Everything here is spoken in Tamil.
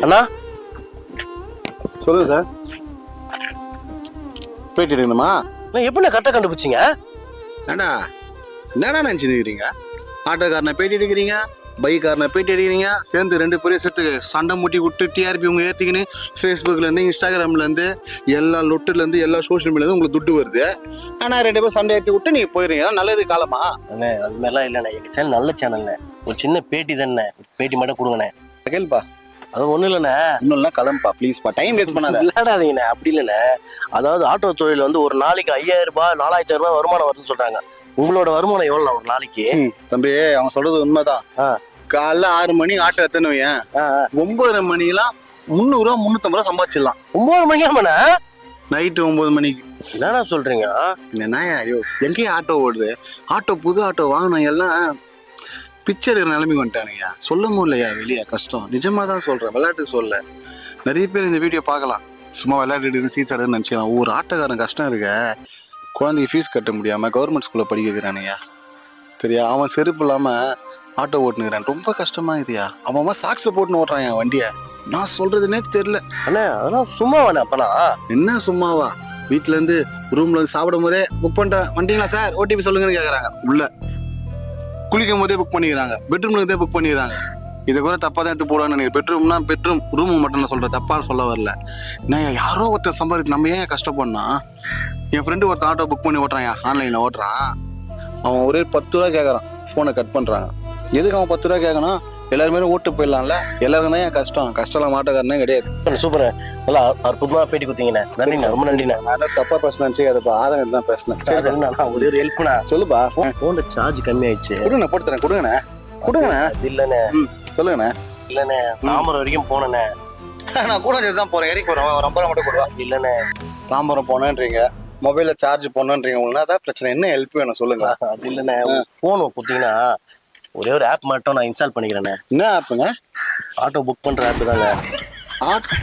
அண்ணா சொல்லுங்க சார். பேட்டி எடுக்கணுமா? நான் எப்படிண்ணா கரெக்டாக கண்டுபிடிச்சிங்க? ஏண்டா என்னடா நினச்சிருக்கிறீங்க? ஆட்டோக்காரனை பேட்டி எடுக்கிறீங்க, பைக்காரனை பேட்டி எடுக்கிறீங்க, சேர்ந்து ரெண்டு பேரையும் சேர்த்து சண்டை மூட்டி விட்டு டிஆர்பி உங்க ஏற்றிக்கின்னு ஃபேஸ்புக்லேருந்து இன்ஸ்டாகிராம்லேருந்து எல்லா லொட்டுலேருந்து எல்லா சோஷியல் மீடியாலேருந்து உங்களுக்கு துட்டு வருது. ஆனால் ரெண்டு பேரும் சண்டை ஏற்றி விட்டு நீங்கள் போயிடுறீங்க. நல்லது காலமா? அண்ணே அது மாதிரிலாம் இல்லைண்ணே, எங்கள் சேனல் நல்ல சேனல்ண்ணே. ஒரு சின்ன பேட்டி தானே, பேட்டி மட்டும் கொடுங்கண்ணே. கேள்ப்பா. அது ஒன்றும் இல்லைண்ணே. இன்னும் கிளம்பா ப்ளீஸ்ப்பா, டைம் வேஸ்ட் பண்ணாத. விளையாடாதீங்கண்ணே, அப்படி இல்லைண்ணே. அதாவது ஆட்டோ தொழில் வந்து ஒரு நாளைக்கு 5000 ரூபாய் 4000 ரூபாய் வருமானம் வருதுன்னு சொல்றாங்க. உங்களோட வருமானம் எவ்வளோ ஒரு நாளைக்கு? தம்பி அவன் சொல்றது உண்மைதான். காலைல 6 மணி ஆட்டோ எத்தனுவேன், 9 மணிக்கெல்லாம் 300 ரூபா 350 ரூபா சம்பாதிச்சிடலாம். 9 மணிக்காமண்ணே? நைட்டு 9 மணிக்கு. என்னண்ணா சொல்றீங்க? என்னண்ணா ஐயோ, எங்கேயும் ஆட்டோ ஓடுது. ஆட்டோ புது ஆட்டோ வாங்கினோம் எல்லாம் பிச்சை எடுக்கிற நிலைமைக்கு வந்துட்டானுங்கய்யா. சொல்லவும் இல்லையா வெளியே கஷ்டம். நிஜமா தான் சொல்றேன், விளையாட்டுக்கு சொல்ல. நிறைய பேர் இந்த வீடியோ பார்க்கலாம், சும்மா விளையாட்டு சீட்ஸ் ஆடுன்னு நினச்சிக்கலாம். ஒரு ஆட்டோக்காரன் கஷ்டம் இருக்க, குழந்தைக்கு ஃபீஸ் கட்ட முடியாமல் கவர்மெண்ட் ஸ்கூலில் படிக்க வைக்கிறானுயா. சரியா? அவன் செருப்பு இல்லாமல் ஆட்டோ ஓட்டுனுக்கிறான். ரொம்ப கஷ்டமாக இதுயா. அவன் சாக்ஸை போட்டுன்னு ஓட்டுறான் என் வண்டியை. நான் சொல்கிறதுனே தெரில. அண்ணே அதெல்லாம் சும்மா வேணே. அப்பனா என்ன சும்மாவா? வீட்டிலேருந்து ரூமில் வந்து சாப்பிடும் போதே புக் பண்ணிட்டேன், வண்டிங்களா சார் ஓடிபி சொல்லுங்கன்னு கேட்குறாங்க. உள்ள குளிக்கும் போதே புக் பண்ணிக்கிறாங்க, பெட்ரூம்லேருந்தே புக் பண்ணிக்கிறாங்க. இதை கூட தப்பாக தான் எடுத்து போடுவான்னு நினைக்கிறேன். பெட்ரூம்னா பெட்ரூம், ரூம் மட்டும் நான் சொல்கிறேன், தப்பாக சொல்ல வரல. நான் யாரோ ஒருத்தர் சம்பாதிச்சு நம்ம ஏன் கஷ்டப்படனா? என் ஃப்ரெண்டு ஒருத்தர் ஆட்டோ புக் பண்ணி ஓட்டுறான், ஆன்லைனில் ஓட்டுறான். அவன் ஒரே 10 ரூபா கேட்குறான், ஃபோனை கட் பண்ணுறாங்க. எதுக்கு அவன் 10 ரூபா கேட்கணும்? எல்லாருமே ஓட்டு போயிடலாம்ல. எல்லாருக்கும் தான் ஏன் கஷ்டம்லாம் ஆட்டோக்காரனே கிடையாது. சூப்பர், நல்லா அற்புதமாக பேட்டி கொடுத்தீங்கண்ணே. நன்றிண்ணா, ரொம்ப நன்றிண்ணே. நான் தான் தப்பாக பேசினேன், சரி அதுப்பா ஆதங்க தான் பேசினேன். சரி ஒரே ஒரு ஹெல்ப்ண்ணா. சொல்லுப்பா. ஃபோனில் சார்ஜ் கம்மியாயிடுச்சு. கொடுங்கண்ணே, போட்டு தரேன். கொடுங்கண்ணே. அது இல்லைண்ணே. சொல்லுங்கண்ணே. இல்லைண்ணே, தாம்பரம் வரைக்கும் போனேண்ணே. நான் கூட தான் போகிறேன், ஏறி போகிறேன். ஒரு 50 ரூபா மட்டும் கொடுவா. இல்லைண்ணே, தாம்பரம் போனேன்றீங்க, மொபைலில் சார்ஜ் போனேன்றீங்க. உங்களுக்கு அதான் பிரச்சனை. என்ன ஹெல்ப் வேணும் சொல்லுங்க. அது இல்லைண்ணே, ஃபோன் கொடுத்தீங்கன்னா ஒரே ஒரு ஆப் மட்டும் நான் இன்ஸ்டால் பண்ணிக்கிறேண்ணே. என்ன ஆப்புங்க? ஆட்டோ புக் பண்ணுற ஆப்பு தாங்க. ஆட்டோ